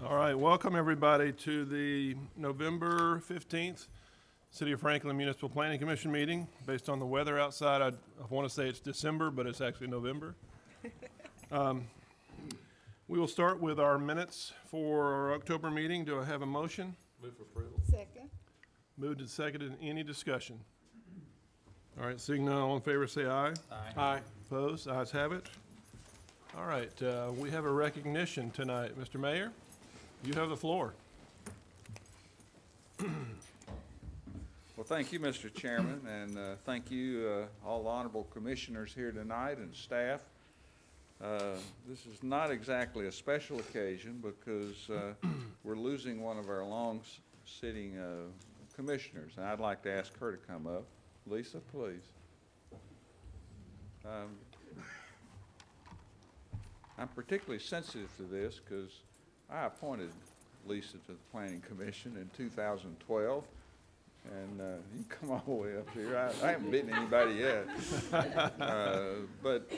All right, welcome everybody to the November 15th City of Franklin Municipal Planning Commission meeting. Based on the weather outside, I want to say it's December, but it's actually November. We will start with our minutes for our October meeting. Do I have a motion? Move for approval. Second. Moved and seconded. Any discussion? All right, seeing none, all in favor say aye. Aye. Opposed? Ayes have it. All right, we have a recognition tonight. Mr. Mayor, you have the floor. Well, thank you, Mr. Chairman, and thank you, all the honorable commissioners here tonight and staff. This is not exactly a special occasion because we're losing one of our long-sitting commissioners, and I'd like to ask her to come up. Lisa, please. I'm particularly sensitive to this because I appointed Lisa to the Planning Commission in 2012. And you can come all the way up here. I haven't bitten anybody yet. But,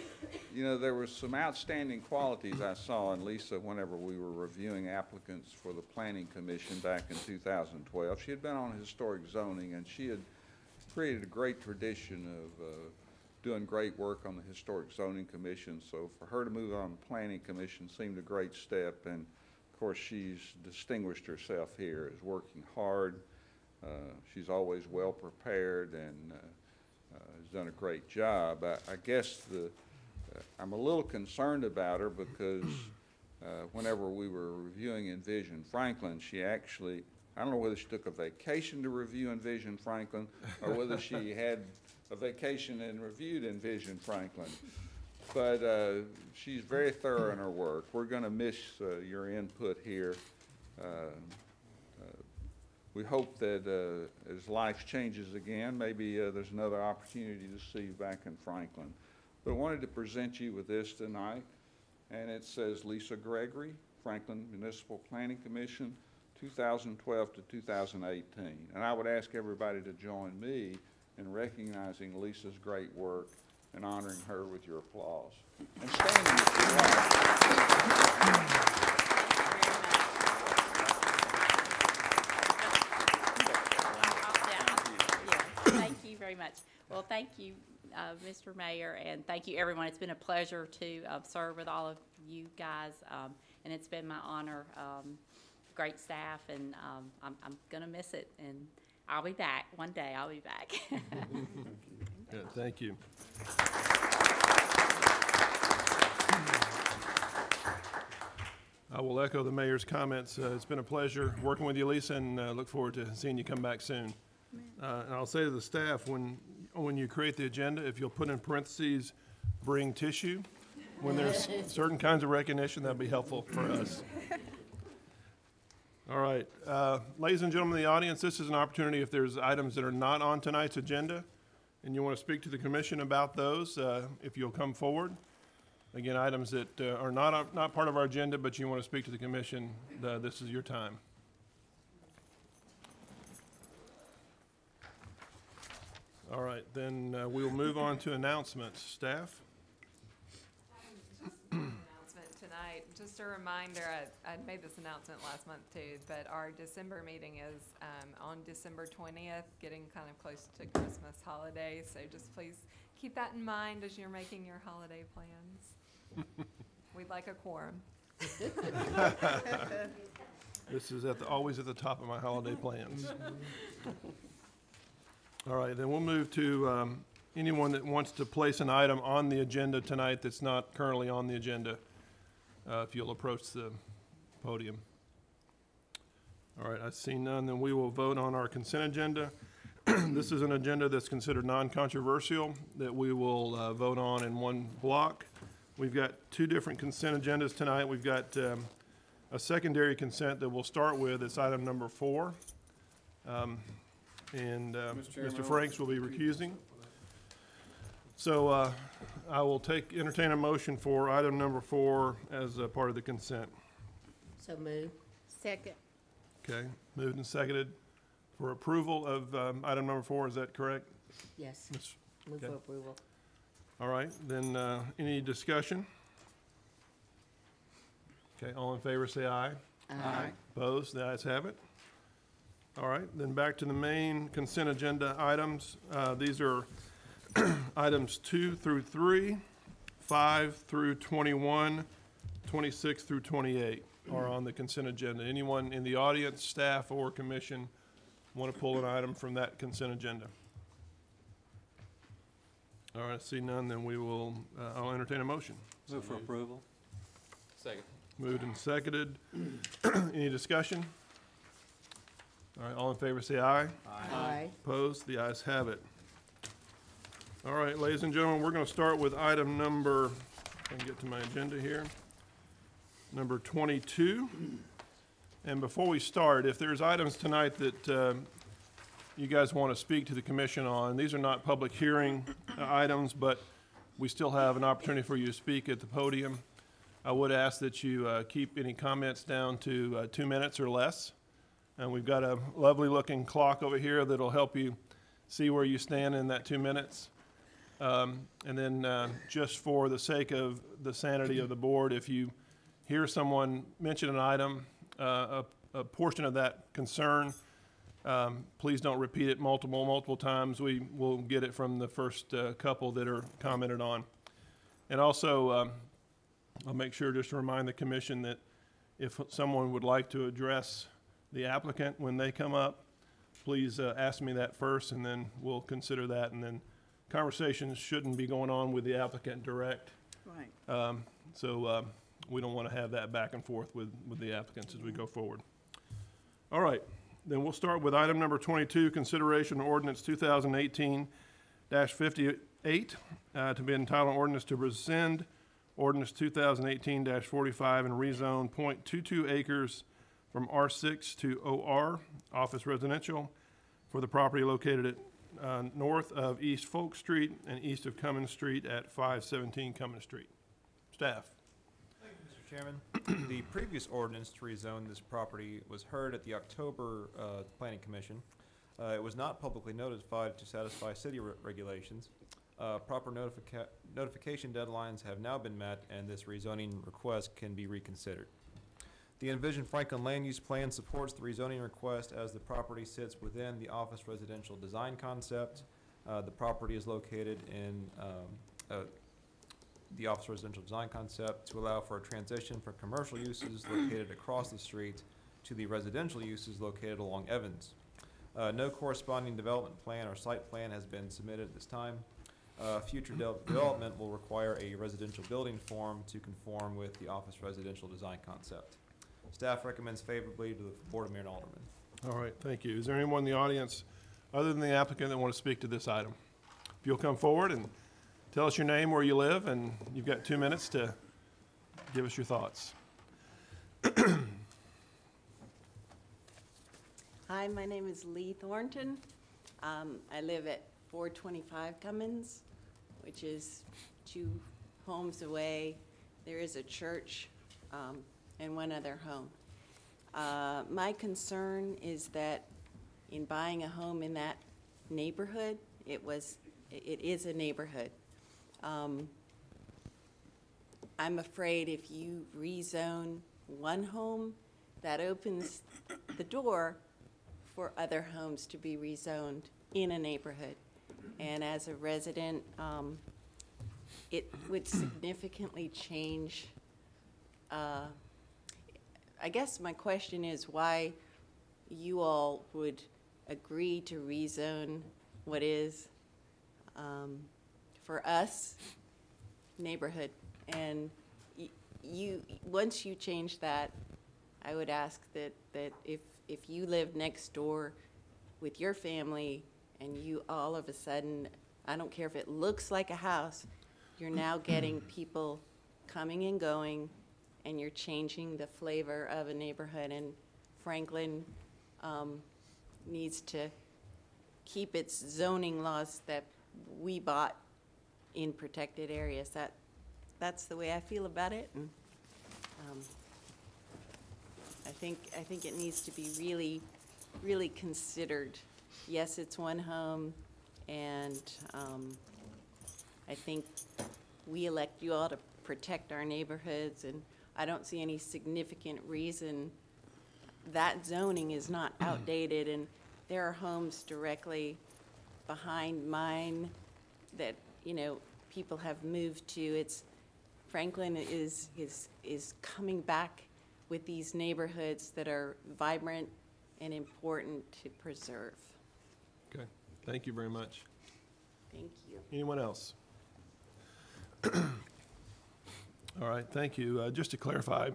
you know, there were some outstanding qualities I saw in Lisa whenever we were reviewing applicants for the Planning Commission back in 2012. She had been on historic zoning, and she had created a great tradition of doing great work on the Historic Zoning Commission. So for her to move on the Planning Commission seemed a great step. And, of course, she's distinguished herself here as working hard. She's always well prepared and has done a great job. I guess I'm a little concerned about her because whenever we were reviewing Envision Franklin, she actually, I don't know whether she took a vacation to review Envision Franklin or whether she had a vacation and reviewed Envision Franklin. But she's very thorough in her work. We're going to miss your input here. We hope that as life changes again, maybe there's another opportunity to see you back in Franklin. But I wanted to present you with this tonight, and it says Lisa Gregory, Franklin Municipal Planning Commission, 2012 to 2018. And I would ask everybody to join me in recognizing Lisa's great work and honoring her with your applause. And standing if you like. Very much. Well, thank you, Mr. Mayor, and thank you, everyone. It's been a pleasure to serve with all of you guys, and it's been my honor. Great staff, and I'm going to miss it, and I'll be back. One day I'll be back. Good, thank you. I will echo the mayor's comments. It's been a pleasure working with you, Lisa, and look forward to seeing you come back soon. And I'll say to the staff, when you create the agenda, if you'll put in parentheses, bring tissue, when there's certain kinds of recognition, that'd be helpful for us. All right, ladies and gentlemen of the audience, this is an opportunity if there's items that are not on tonight's agenda and you want to speak to the commission about those, if you'll come forward. Again, items that are not part of our agenda, but you want to speak to the commission, this is your time. All right, then we'll move on to announcements. Staff? Announcement tonight. Just a reminder, I made this announcement last month too, but our December meeting is on December 20th, getting kind of close to Christmas holiday. So just please keep that in mind as you're making your holiday plans. We'd like a quorum. This is always at the top of my holiday plans. All right, then we'll move to anyone that wants to place an item on the agenda tonight that's not currently on the agenda, if you'll approach the podium. All right, I see none, then we will vote on our consent agenda. This is an agenda that's considered non-controversial that we will vote on in one block. We've got two different consent agendas tonight. We've got a secondary consent that we'll start with. It's item number 4. Mr. Franks will be recusing. So I will entertain a motion for item number 4 as a part of the consent. So move. Second. Okay, moved and seconded for approval of item number 4. Is that correct? Yes. Move Okay. for approval. All right, then any discussion? Okay, all in favor say aye. Aye. Opposed? The ayes have it. All right, then back to the main consent agenda items. These are items 2 through 3, 5 through 21, 26 through 28 are on the consent agenda. Anyone in the audience, staff, or commission want to pull an item from that consent agenda? All right, I see none, then we will, I'll entertain a motion. Move for approval. Second. Moved and seconded. Any discussion? All right, all in favor say aye. Aye. Opposed? The ayes have it. All right, ladies and gentlemen, we're going to start with item number, if I can get to my agenda here, number 22. And before we start, if there's items tonight that you guys want to speak to the commission on, these are not public hearing items, but we still have an opportunity for you to speak at the podium. I would ask that you keep any comments down to 2 minutes or less. And we've got a lovely looking clock over here that'll help you see where you stand in that 2 minutes. And then just for the sake of the sanity of the board, if you hear someone mention an item, a portion of that concern, please don't repeat it multiple times. We will get it from the first couple that are commented on. And also, I'll make sure just to remind the commission that if someone would like to address the applicant when they come up, please ask me that first, and then we'll consider that. And then conversations shouldn't be going on with the applicant direct. Right. So we don't want to have that back and forth with the applicants as we go forward. All right, then we'll start with item number 22, consideration of ordinance 2018-58, to be entitled ordinance to rescind ordinance 2018-45 and rezone .22 acres from R6 to OR, office residential, for the property located at north of East Folk Street and east of Cummins Street at 517 Cummins Street. Staff. Mr. Chairman, the previous ordinance to rezone this property was heard at the October Planning Commission. It was not publicly notified to satisfy city regulations. Proper notification deadlines have now been met, and this rezoning request can be reconsidered. The envisioned Franklin Land Use Plan supports the rezoning request as the property sits within the office residential design concept. The property is located in the office residential design concept to allow for a transition from commercial uses located across the street to the residential uses located along Evans. No corresponding development plan or site plan has been submitted at this time. Future development will require a residential building form to conform with the office residential design concept. Staff recommends favorably to the Board of Mayor and Aldermen. All right, thank you. Is there anyone in the audience, other than the applicant, that want to speak to this item? If you'll come forward and tell us your name, where you live, and you've got 2 minutes to give us your thoughts. Hi, my name is Lee Thornton. I live at 425 Cummins, which is 2 homes away. There is a church and one other home. My concern is that in buying a home in that neighborhood, it is a neighborhood. I'm afraid if you rezone one home, that opens the door for other homes to be rezoned in a neighborhood. And as a resident, it would significantly change. I guess my question is why you all would agree to rezone what is, for us, neighborhood. And once you change that, I would ask that if you live next door with your family and you all of a sudden, I don't care if it looks like a house, you're now getting people coming and going, and you're changing the flavor of a neighborhood. And Franklin needs to keep its zoning laws that we bought in protected areas. That's the way I feel about it. And I think it needs to be really, really considered. Yes, it's one home, and I think we elect you all to protect our neighborhoods, and I don't see any significant reason that zoning is not outdated, and there are homes directly behind mine that, you know, people have moved to. It's, Franklin is coming back with these neighborhoods that are vibrant and important to preserve. Okay, thank you very much. Thank you. Anyone else? All right, thank you. Just to clarify,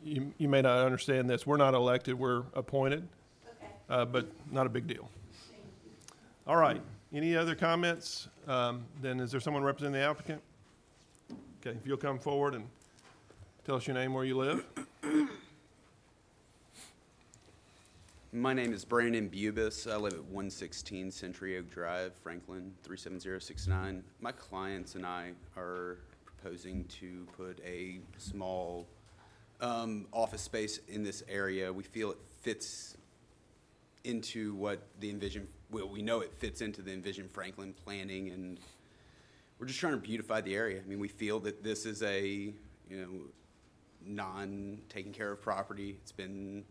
you may not understand this. We're not elected, we're appointed. Okay. But not a big deal. All right, any other comments? Then is there someone representing the applicant? Okay, if you'll come forward and tell us your name, where you live. My name is Brandon Bubis. I live at 116 Century Oak Drive, Franklin, 37069. My clients and I are proposing to put a small office space in this area. We feel it fits into what the Envision, well, we know it fits into the Envision Franklin planning, and we're just trying to beautify the area. I mean, we feel that this is a, you know, non-taken care of property. It's been,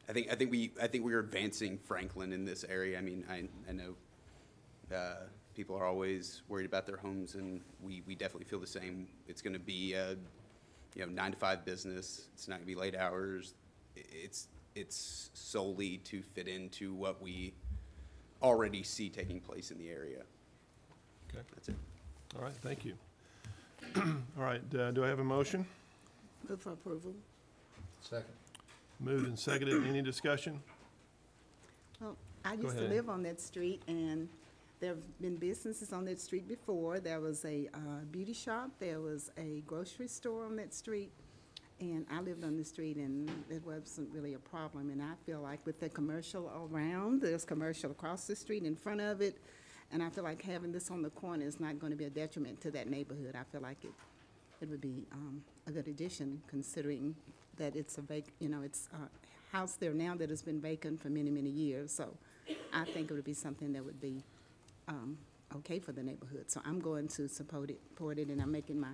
I think we're advancing Franklin in this area. I mean, I know people are always worried about their homes, and we definitely feel the same. It's going to be a, you know, 9-to-5 business. It's not going to be late hours. It's solely to fit into what we already see taking place in the area. Okay. That's it. All right, thank you. All right, do I have a motion? Move for approval. Second. Moved and seconded. Any discussion? Well, I Go used to ahead. live on that street, and there have been businesses on that street before. There was a beauty shop, there was a grocery store on that street, and I lived on the street, and it wasn't really a problem. And I feel like with the commercial around, there's commercial across the street in front of it, and I feel like having this on the corner is not going to be a detriment to that neighborhood. I feel like it would be a good addition, considering that it's it's a house there now that has been vacant for many, many years. So I think it would be something that would be okay for the neighborhood. So I'm going to support it, and I'm making my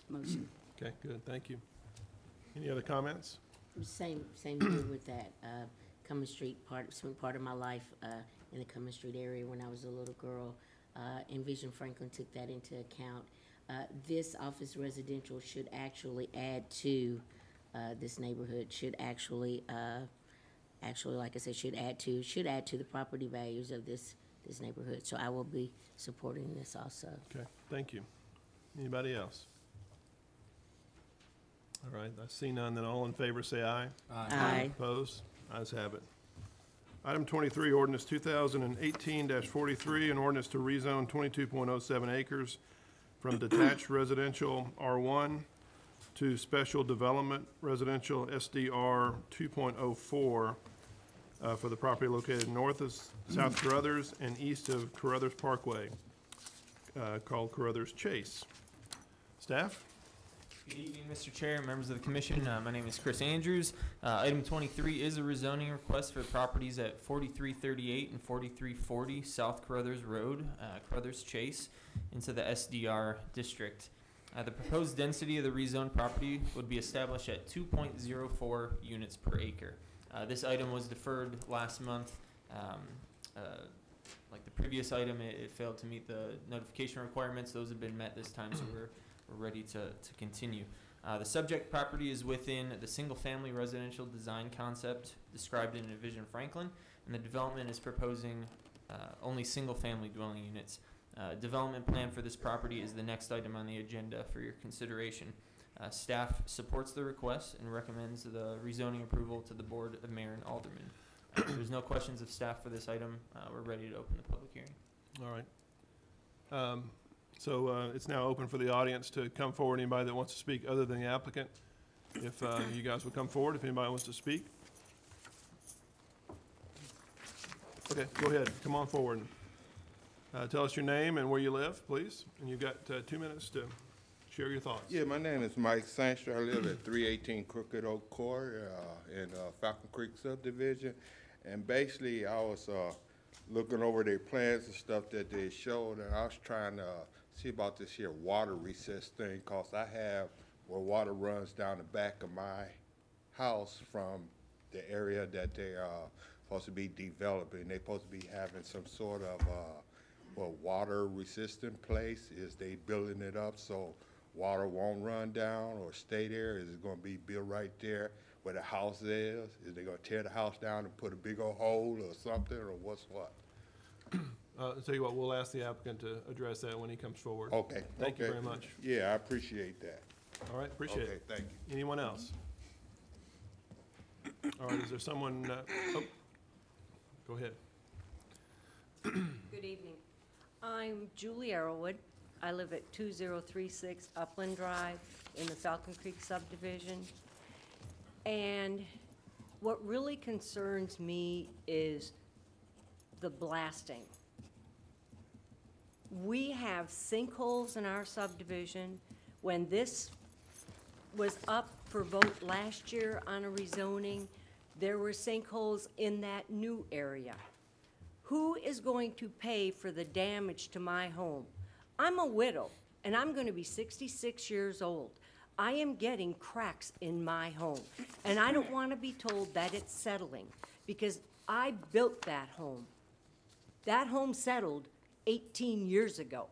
motion. Okay, good, thank you. Any other comments? Same here with that. Cummins Street, spent part of my life in the Cummins Street area when I was a little girl. Envision Franklin took that into account. This office residential should actually add to this neighborhood, should actually, like I said, should add to the property values of this neighborhood. So I will be supporting this also. Okay, thank you. Anybody else? All right, I see none, then all in favor say aye. Aye. Opposed? Ayes have it. Item 23, ordinance 2018-43, an ordinance to rezone 22.07 acres from detached residential R1 to special development residential SDR 2.04 for the property located north of South Carruthers and east of Carruthers Parkway, called Carruthers Chase. Staff? Good evening, Mr. Chair, members of the commission. My name is Chris Andrews. Item 23 is a rezoning request for properties at 4338 and 4340 South Carruthers Road, Carruthers Chase, into the SDR district. The proposed density of the rezoned property would be established at 2.04 units per acre. This item was deferred last month. Like the previous item, it failed to meet the notification requirements. Those have been met this time, so we're ready to continue. The subject property is within the single-family residential design concept described in Envision Franklin, and the development is proposing only single-family dwelling units. Development plan for this property is the next item on the agenda for your consideration. Staff supports the request and recommends the rezoning approval to the Board of Mayor and Aldermen. If there's no questions of staff for this item, we're ready to open the public hearing. All right. So it's now open for the audience to come forward. Anybody that wants to speak other than the applicant, if you guys will come forward, if anybody wants to speak. Okay, go ahead. Come on forward. Tell us your name and where you live, please. And you've got 2 minutes to share your thoughts. Yeah, my name is Mike Sanstra. I live at 318 Crooked Oak Court in Falcon Creek subdivision. And basically, I was looking over their plans and stuff that they showed, and I was trying to see about this here water recess thing, because I have where water runs down the back of my house from the area that they are supposed to be developing. They're supposed to be having some sort of, water resistant place. Is they building it up so water won't run down or stay there? Is it gonna be built right there where the house is? Is they gonna tear the house down and put a big old hole or something, or what's what? Tell you what, we'll ask the applicant to address that when he comes forward. Okay. Thank you okay. very much. Yeah, I appreciate that. All right, appreciate Okay, it. thank you. Anyone else? All right, is there someone, oh, go ahead. Good evening. I'm Julie Arrowwood. I live at 2036 Upland Drive in the Falcon Creek subdivision. And what really concerns me is the blasting. We have sinkholes in our subdivision. When this was up for vote last year on a rezoning, there were sinkholes in that new area. Who is going to pay for the damage to my home? I'm a widow, and I'm going to be 66 years old. I am getting cracks in my home, and I don't want to be told that it's settling, because I built that home. That home settled 18 years ago.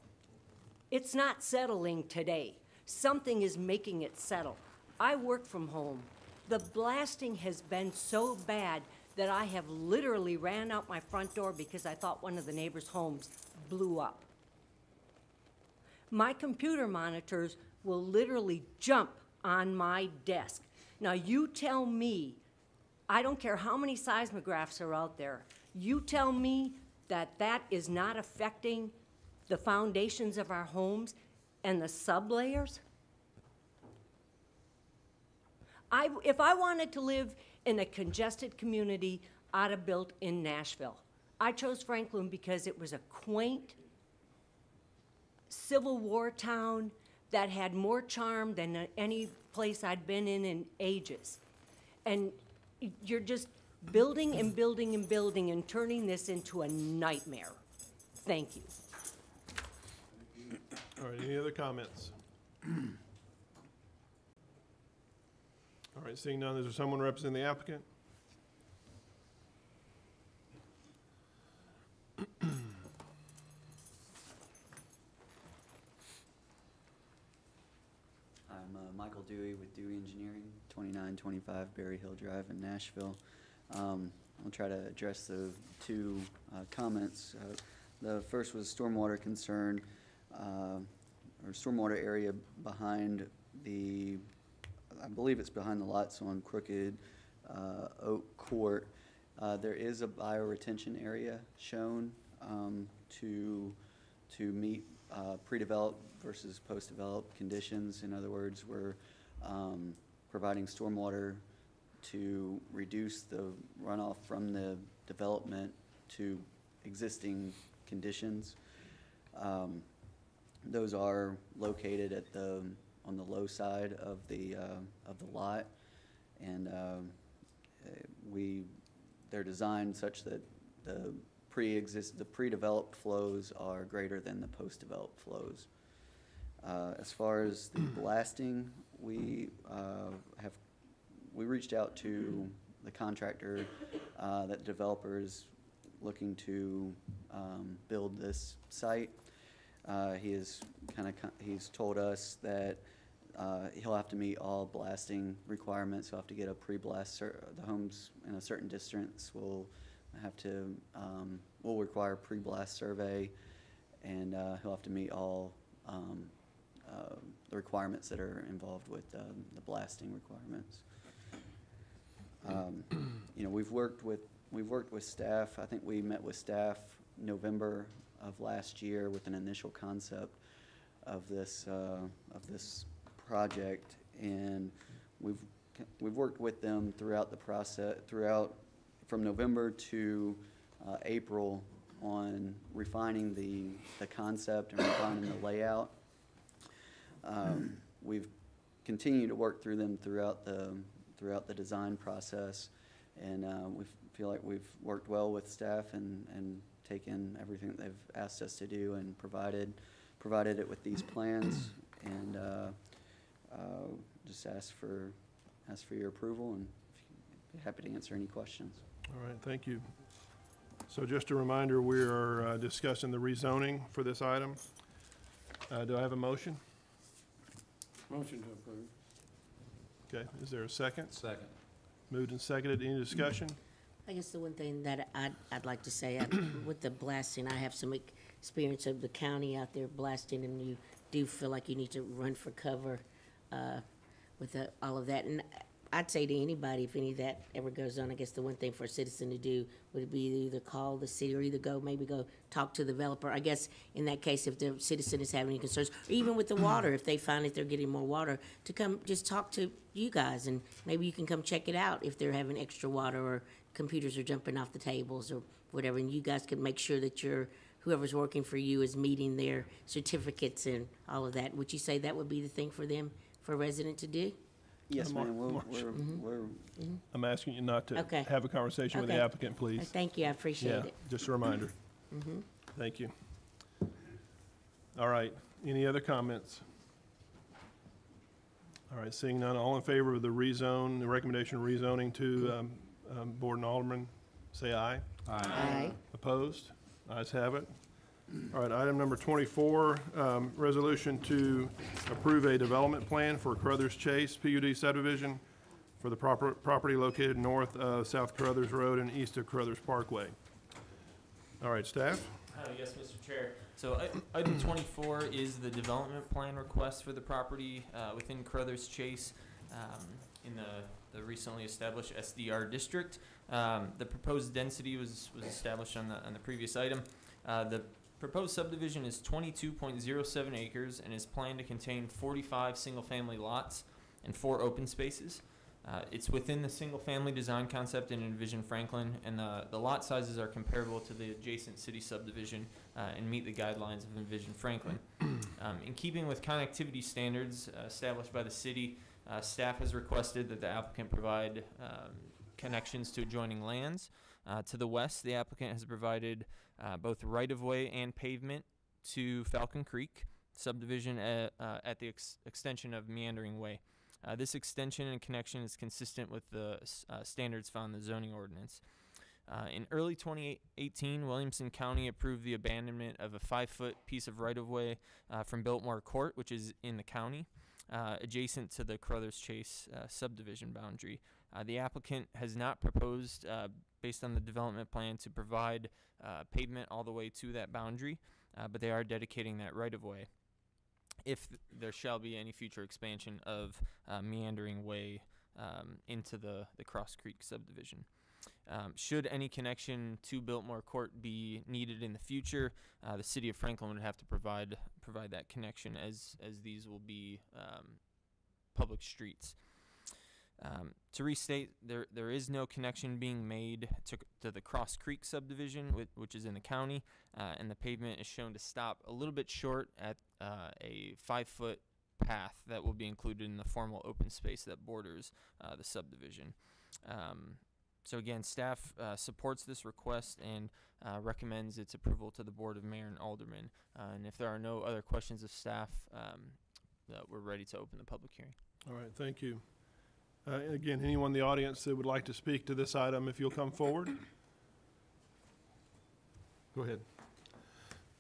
It's not settling today. Something is making it settle. I work from home. The blasting has been so bad that I have literally ran out my front door because I thought one of the neighbors' homes blew up. My computer monitors will literally jump on my desk. Now you tell me, I don't care how many seismographs are out there, you tell me that that is not affecting the foundations of our homes and the sublayers? If I wanted to live in a congested community, I'd have built in Nashville. I chose Franklin because it was a quaint Civil War town that had more charm than any place I'd been in ages. And you're just building and building and building and turning this into a nightmare. Thank you. All right, any other comments? All right, seeing none, is there someone representing the applicant? I'm Michael Dewey with Dewey Engineering, 2925 Berry Hill Drive in Nashville. I'll try to address the two comments. The first was stormwater concern, or stormwater area behind the, I believe it's behind the lots on Crooked Oak Court. There is a bioretention area shown to meet pre-developed versus post-developed conditions. In other words, we're providing stormwater to reduce the runoff from the development to existing conditions. Those are located at on the low side of the lot, and they're designed such that the pre-developed flows are greater than the post-developed flows. As far as the blasting, we reached out to the contractor that developer is looking to build this site. He's told us that he'll have to meet all blasting requirements. He'll have to get a pre-blast. The homes in a certain distance will have to will require a pre-blast survey, and he'll have to meet all the requirements that are involved with the blasting requirements. We've worked with staff. I think we met with staff November of last year with an initial concept of this project, and we've worked with them throughout the process, from November to April, on refining the concept and refining the layout. We've continued to work through them throughout the design process, and we feel like we've worked well with staff and taken everything that they've asked us to do and provided it with these plans, and just ask for your approval, and be happy to answer any questions. All right, thank you. So just a reminder, we are discussing the rezoning for this item. Do I have a motion? Motion to approve. Okay, is there a second? Second. Moved and seconded, any discussion? I guess the one thing that I'd like to say, with the blasting, I have some experience of the county out there blasting, and you do feel like you need to run for cover with all of that. And I'd say to anybody, if any of that ever goes on, I guess the one thing for a citizen to do would be to either call the city or maybe go talk to the developer. I guess in that case, if the citizen is having any concerns, or even with the water, if they find that they're getting more water, to come just talk to you guys, and maybe you can come check it out if they're having extra water or computers are jumping off the tables or whatever, and you guys can make sure that whoever's working for you is meeting their certificates and all of that. Would you say that would be the thing for them, for a resident to do? Yes, ma'am, we're I'm asking you not to Okay. have a conversation with the Okay. applicant, please. Thank you, I appreciate Yeah, it. just a reminder. Thank you. All right, any other comments? All right, seeing none, all in favor of the recommendation of rezoning to Board and Alderman, say aye. Aye. Opposed? Ayes have it. All right, item number 24, resolution to approve a development plan for Carruthers Chase PUD subdivision for the property located north of South Carruthers Road and east of Carruthers Parkway. All right, staff? Yes, Mr. Chair. So item 24 is the development plan request for the property within Carruthers Chase in the recently established SDR district. The proposed density was established on the previous item. The proposed subdivision is 22.07 acres and is planned to contain 45 single-family lots and 4 open spaces. It's within the single-family design concept in Envision Franklin, and the lot sizes are comparable to the adjacent city subdivision and meet the guidelines of Envision Franklin. In keeping with connectivity standards established by the city, staff has requested that the applicant provide connections to adjoining lands. To the west, the applicant has provided both right-of-way and pavement to Falcon Creek subdivision at the extension of Meandering Way. This extension and connection is consistent with the standards found in the zoning ordinance. In early 2018, Williamson County approved the abandonment of a 5-foot piece of right-of-way from Biltmore Court, which is in the county, adjacent to the Carruthers Chase subdivision boundary. The applicant has not proposed, based on the development plan, to provide pavement all the way to that boundary, but they are dedicating that right-of-way if there shall be any future expansion of Meandering Way into the Cross Creek subdivision. Should any connection to Biltmore Court be needed in the future, the city of Franklin would have to provide that connection, as these will be public streets. To restate, there is no connection being made to the Cross Creek subdivision, which is in the county, and the pavement is shown to stop a little bit short at a 5-foot path that will be included in the formal open space that borders the subdivision. So again, staff supports this request and recommends its approval to the Board of Mayor and Aldermen. And if there are no other questions of staff, we're ready to open the public hearing. All right, thank you. Again, anyone in the audience that would like to speak to this item, if you'll come forward. Go ahead.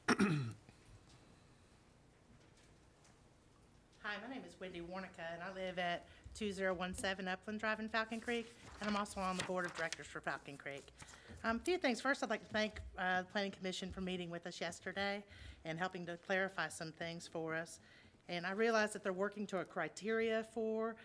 Hi, my name is Wendy Warnica, and I live at 2017 Upland Drive in Falcon Creek, and I'm also on the Board of Directors for Falcon Creek. A few things. First, I'd like to thank the Planning Commission for meeting with us yesterday and helping to clarify some things for us. And I realize that they're working to a criteria for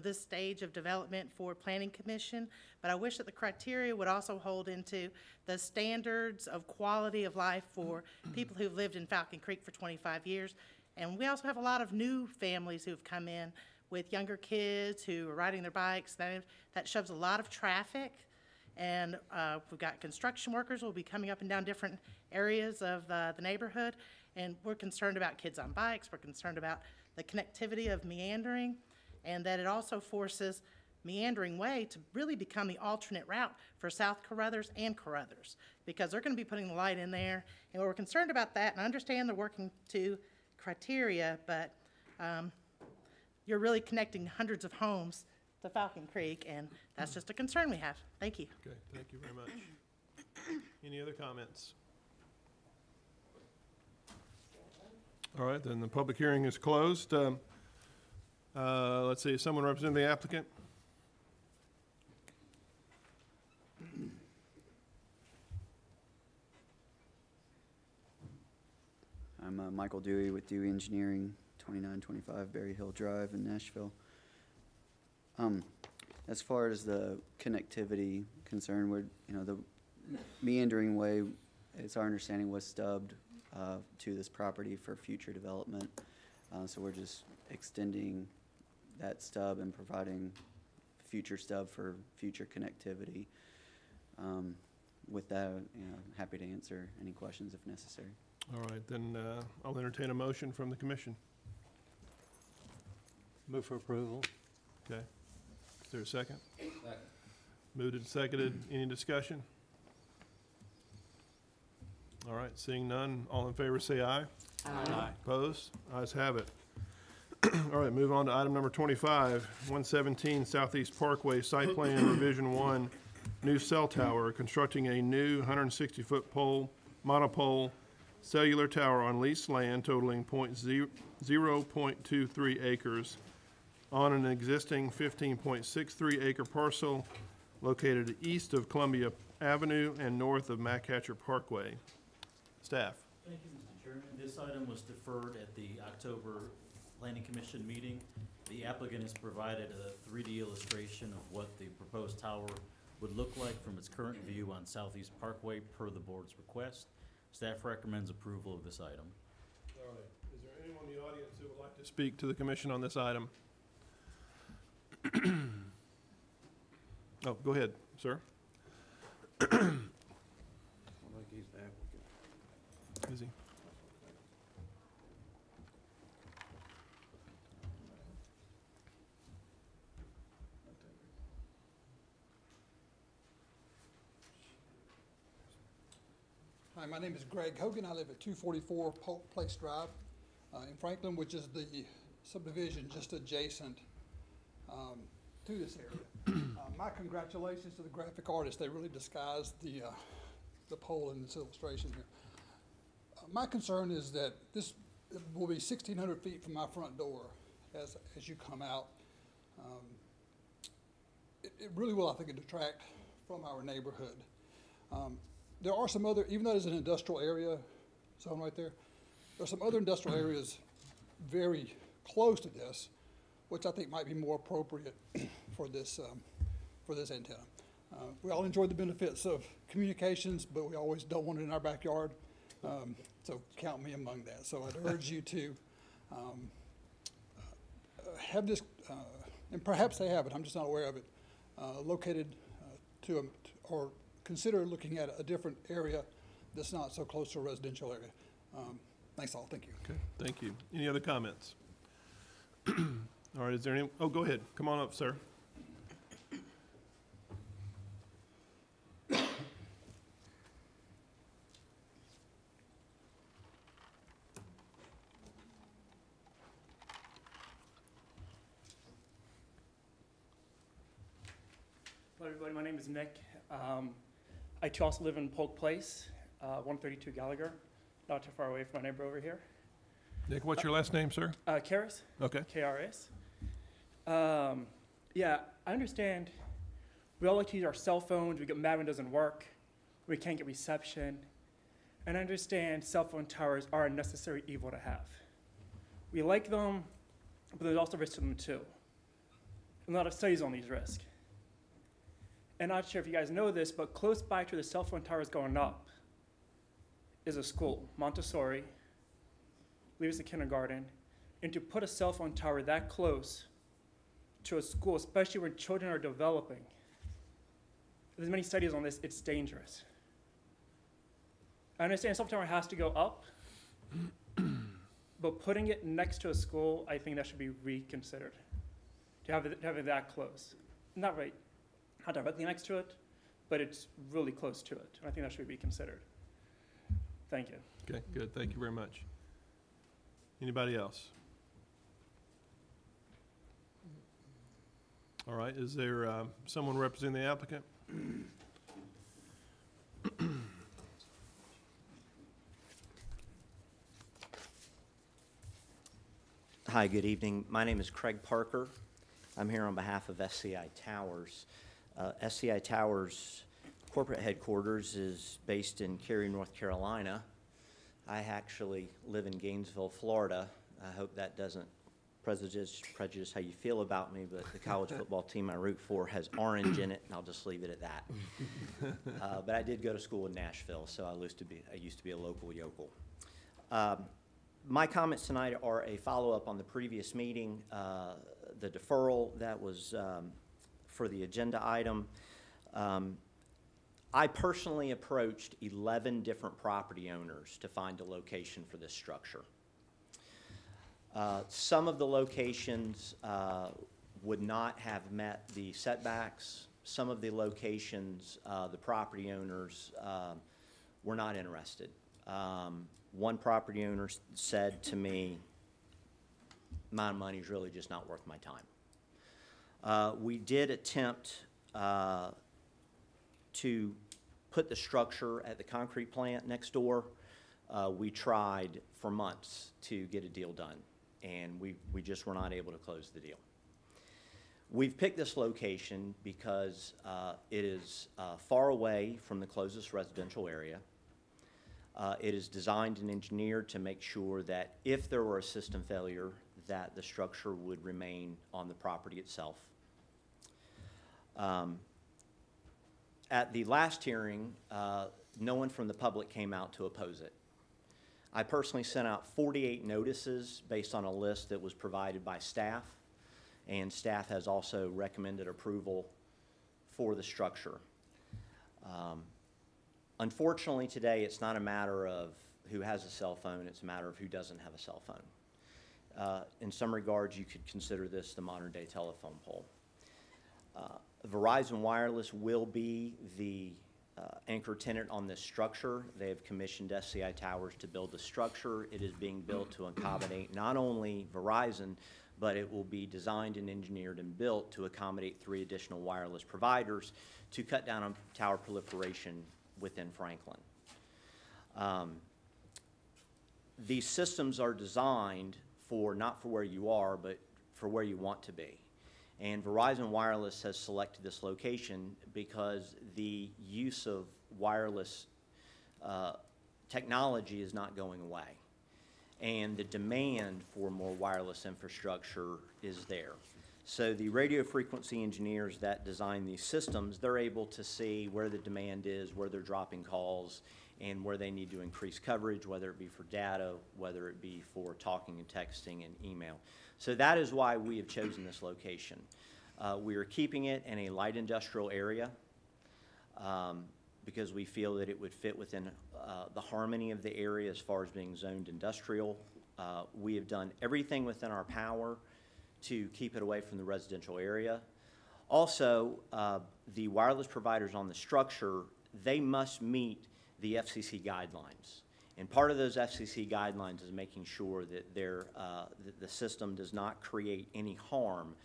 this stage of development for Planning Commission, but I wish that the criteria would also hold into the standards of quality of life for people who've lived in Falcon Creek for 25 years. And we also have a lot of new families who've come in with younger kids who are riding their bikes. That shoves a lot of traffic. And we've got construction workers who will be coming up and down different areas of the neighborhood. And we're concerned about kids on bikes. We're concerned about the connectivity of meandering, and that it also forces Meandering Way to really become the alternate route for South Carruthers and Carruthers, because they're going to be putting the light in there. And we're concerned about that, and I understand they're working to criteria, but you're really connecting hundreds of homes to Falcon Creek, and that's just a concern we have. Thank you. Okay, thank you very much. Any other comments? All right, then the public hearing is closed. Let's see, someone representing the applicant? I'm Michael Dewey with Dewey Engineering, 2925 Berry Hill Drive in Nashville. As far as the connectivity concern, the meandering way, it's our understanding, was stubbed to this property for future development. So we're just extending that stub and providing future stub for future connectivity. With that, happy to answer any questions if necessary. All right, then I'll entertain a motion from the commission. Move for approval. Okay. Is there a second? Second. Moved and seconded. Any discussion? All right, seeing none, all in favor say aye. Aye. Opposed? Ayes have it. All right, move on to item number 25, 117 Southeast Parkway, Site Plan Revision 1, new cell tower, constructing a new 160-foot pole, monopole cellular tower on leased land totaling 0.23 acres on an existing 15.63 acre parcel located east of Columbia Avenue and north of Machatcher Parkway. Staff. Thank you, Mr. Chairman. This item was deferred at the October Planning Commission meeting. The applicant has provided a 3D illustration of what the proposed tower would look like from its current view on Southeast Parkway per the board's request. Staff recommends approval of this item. All right. Is there anyone in the audience who would like to speak to the commission on this item? Oh, go ahead, sir. Is he? Hi, my name is Greg Hogan. I live at 244 Polk Place Drive in Franklin, which is the subdivision just adjacent to this area. My congratulations to the graphic artist. They really disguised the pole in this illustration here. My concern is that this will be 1,600 feet from my front door as you come out. It really will, I think, detract from our neighborhood. There are some other, even though it's an industrial area zone right there, there are some other industrial areas very close to this, which I think might be more appropriate for this antenna. We all enjoy the benefits of communications, but we always don't want it in our backyard. So count me among that. So I'd urge you to have this, and perhaps they have it, I'm just not aware of it, located or consider looking at a different area that's not so close to a residential area. Thanks all, thank you. Okay, thank you. Any other comments? All right, is there any, oh, go ahead. Come on up, sir. Hello, everybody. My name is Nick. I too also live in Polk Place, 132 Gallagher, not too far away from my neighbor over here. Nick, what's your last name, sir? Karras. Okay. KRS. Yeah, I understand. We all like to use our cell phones. We get mad when it doesn't work. We can't get reception. And I understand cell phone towers are a necessary evil to have. We like them, but there's also risks to them too. A lot of studies on these risks. And I'm not sure if you guys know this, but close by to the cell phone towers going up is a school, Montessori, I believe it's a kindergarten, and to put a cell phone tower that close to a school, especially when children are developing, there's many studies on this, it's dangerous. I understand cell phone tower has to go up, but putting it next to a school, I think that should be reconsidered, to have it that close. Not directly next to it, but it's really close to it. I think that should be considered. Thank you. Okay, good. Thank you very much. Anybody else? All right, is there someone representing the applicant? Hi, good evening. My name is Craig Parker. I'm here on behalf of SCI Towers. SCI Towers corporate headquarters is based in Cary, North Carolina. I actually live in Gainesville, Florida. I hope that doesn't prejudice how you feel about me, but the college football team I root for has orange in it, and I'll just leave it at that. But I did go to school in Nashville, so I used to be a local yokel. My comments tonight are a follow-up on the previous meeting, the deferral that was for the agenda item. I personally approached 11 different property owners to find a location for this structure. Some of the locations would not have met the setbacks. Some of the locations, the property owners were not interested. One property owner said to me, my money's really just not worth my time. We did attempt to put the structure at the concrete plant next door. We tried for months to get a deal done, and we just were not able to close the deal. We've picked this location because it is far away from the closest residential area. It is designed and engineered to make sure that if there were a system failure, that the structure would remain on the property itself. At the last hearing, no one from the public came out to oppose it. I personally sent out 48 notices based on a list that was provided by staff, and staff has also recommended approval for the structure. Unfortunately, today, it's not a matter of who has a cell phone, it's a matter of who doesn't have a cell phone. In some regards, you could consider this the modern-day telephone pole. Verizon Wireless will be the anchor tenant on this structure. They have commissioned SCI Towers to build the structure. It is being built to accommodate not only Verizon, but it will be designed and engineered and built to accommodate 3 additional wireless providers to cut down on tower proliferation within Franklin. These systems are designed for not for where you are, but for where you want to be. And Verizon Wireless has selected this location because the use of wireless technology is not going away. And the demand for more wireless infrastructure is there. So the radio frequency engineers that design these systems, they're able to see where the demand is, where they're dropping calls, and where they need to increase coverage, whether it be for data, whether it be for talking and texting and email. So that is why we have chosen this location. We are keeping it in a light industrial area because we feel that it would fit within the harmony of the area as far as being zoned industrial. We have done everything within our power to keep it away from the residential area. Also, the wireless providers on the structure, they must meet the FCC guidelines. And part of those FCC guidelines is making sure that the system does not create any harm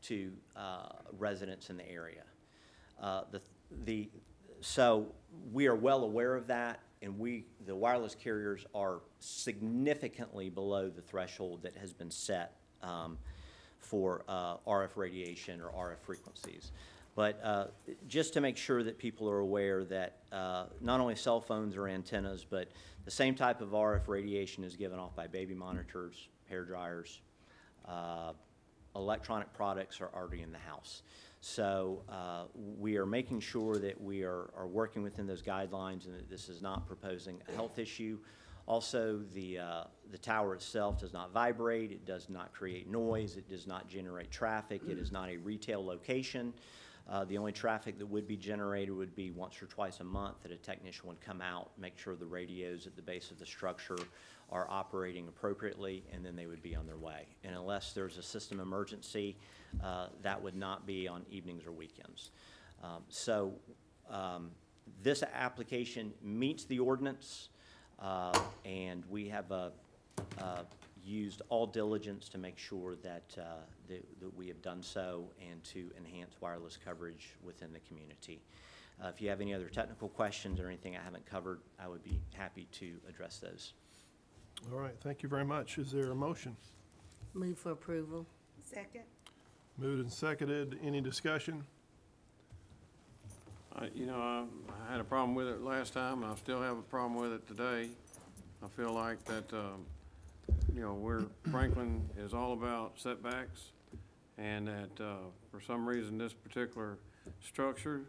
to residents in the area. So we are well aware of that, and the wireless carriers are significantly below the threshold that has been set for RF radiation or RF frequencies. But just to make sure that people are aware that not only cell phones or antennas, but the same type of RF radiation is given off by baby monitors, hair dryers, electronic products are already in the house. So we are making sure that we are working within those guidelines and that this is not proposing a health issue. Also, the tower itself does not vibrate, it does not create noise, it does not generate traffic, it is not a retail location. The only traffic that would be generated would be once or twice a month that a technician would come out, make sure the radios at the base of the structure are operating appropriately, and then they would be on their way. And unless there's a system emergency, that would not be on evenings or weekends. This application meets the ordinance, and we have used all diligence to make sure that, that we have done so and to enhance wireless coverage within the community. If you have any other technical questions or anything I haven't covered, I would be happy to address those. All right, thank you very much. Is there a motion? Move for approval. Second. Moved and seconded. Any discussion? You know, I had a problem with it last time, and I still have a problem with it today. I feel like that, you know, Franklin is all about setbacks, and that, for some reason, this particular structure,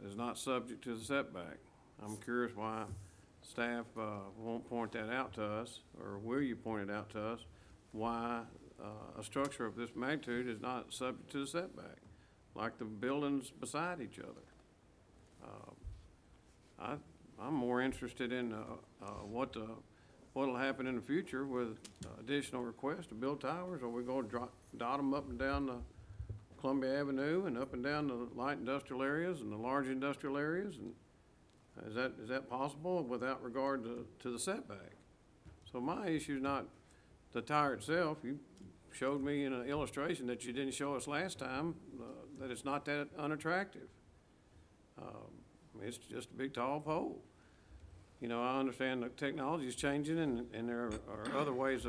is not subject to the setback. I'm curious why staff, won't point that out to us, or will you point it out to us, why, a structure of this magnitude is not subject to the setback, like the buildings beside each other. I'm more interested in what'll happen in the future with additional requests to build towers. Are we going to dot them up and down the Columbia Avenue and up and down the light industrial areas and the large industrial areas? And is that possible without regard to the setback? So my issue is not the tower itself. You showed me in an illustration that you didn't show us last time that it's not that unattractive. It's just a big tall pole. You know, I understand the technology is changing, and there are other ways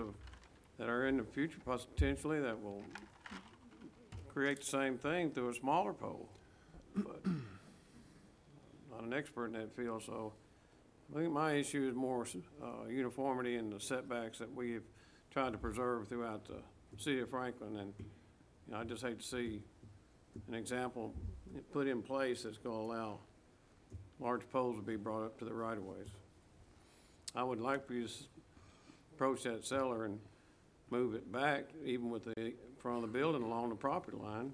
that are in the future potentially that will create the same thing through a smaller pole. But not an expert in that field, so I think my issue is more uniformity in the setbacks that we have tried to preserve throughout the city of Franklin. And you know, I just hate to see an example put in place that's going to allow large poles to be brought up to the right-of-ways. I would like for you to approach that seller and move it back, even with the front of the building along the property line,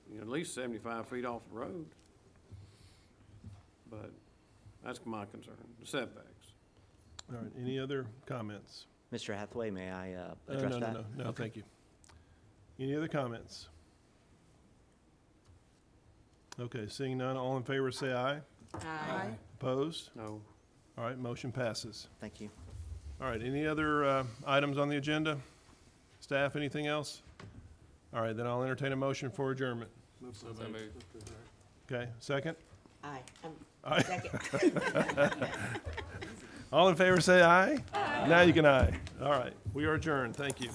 you know, at least 75 feet off the road. But that's my concern, the setbacks. All right, any other comments? Mr. Hathaway, may I address that? No, Okay. thank you. Any other comments? Okay, seeing none, all in favor say aye. Aye. Opposed? No. All right, motion passes. Thank you. All right, any other items on the agenda? Staff, anything else? All right, then I'll entertain a motion for adjournment. Okay, second? Aye. Aye. Second. All in favor say aye. Now you can aye. All right, we are adjourned. Thank you.